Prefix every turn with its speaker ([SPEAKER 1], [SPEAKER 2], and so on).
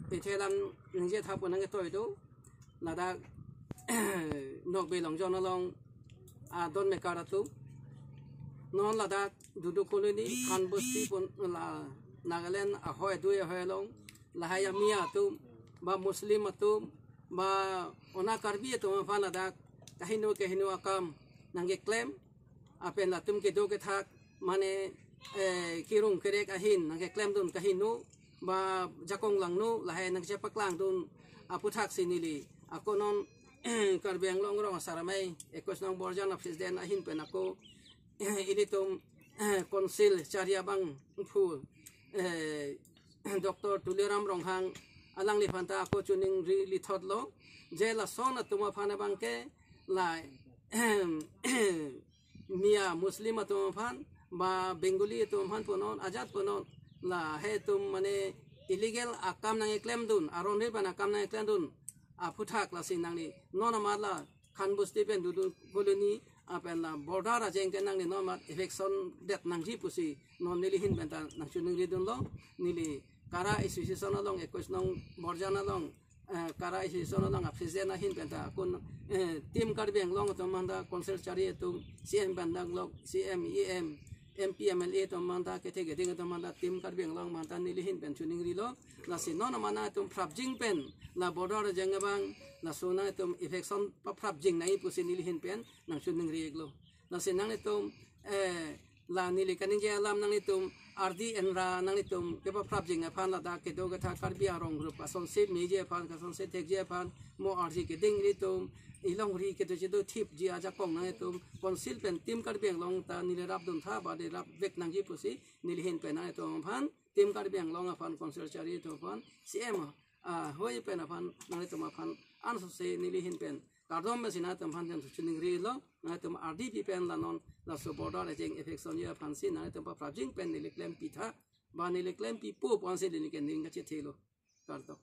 [SPEAKER 1] Itelam nje thapun nang toy do nada nok be long jon long don me karatu non lada dudu koloni kan busti pun la Nagaland ahoy duy ahoy long lahaya mia tu ba muslim tu ba ona karbi tu fa lada kahinu akam nangge claim apen la tum ke do ke thak mane kirung kerek ahin nangge claim dun kahinu ba jakong lang nu lahay nang siya paklang dun aputhak sinili ako non karbeng long rong saramay ekos nang borjan of president ahin pen ako ilitum konsil chariabang phu Dr. Tuliram Ronghang alang li phanta ako chuning li thot lo je la sona tuma phana bangke la mia muslim atum phan ba bengali atum phan ponon ajat ponon la he tum mane illegal akam nang claim dun aron re ban akam nang claim dun aputhak la sin nang ni nona mala khan busti pen du koloni apen la border a jeng nang ni no mat election det nang ji pusi non nili hin ben ta nang chuning ri dun lo nili kara association along ekos nang borjana long kara association along afizena hin ben ta kun team kar beng long to manda concert chari tu cm bandang log cmem MPMLA to manda kete geding to manda team kar beng long manda nili hin ben chuning ri lo la sin non mana tum prabjing pen la border jeng bang la sona tum election pa prabjing nai pusi nili hin pen nang chuning ri glo la sin nang tum la nili kaning je alam nang tum RD enra nang tum ke pa prabjing a phan la da ke do ga tha kar bia rong group ason se meje phan ka son se tek je phan mo RG ke ding ri tum ilong ri ke je do thip ji aja kong nang tum konsil pen team kar beng long ta nili rap dun tha ba de rap vek nang ji pusi nili hin pen na tum phan team kar beng long a phan konsil chari to phan CM hoi pen a phan nang tum a phan an so se nili hin pen kardom me sina tum phan jan chuning ri lo na tum RDP pen la non la so border jeng affection ya phan sin na tum pa prajing pen nili claim pi tha ba nili claim pi po pon se nili ken ning ga che thelo karto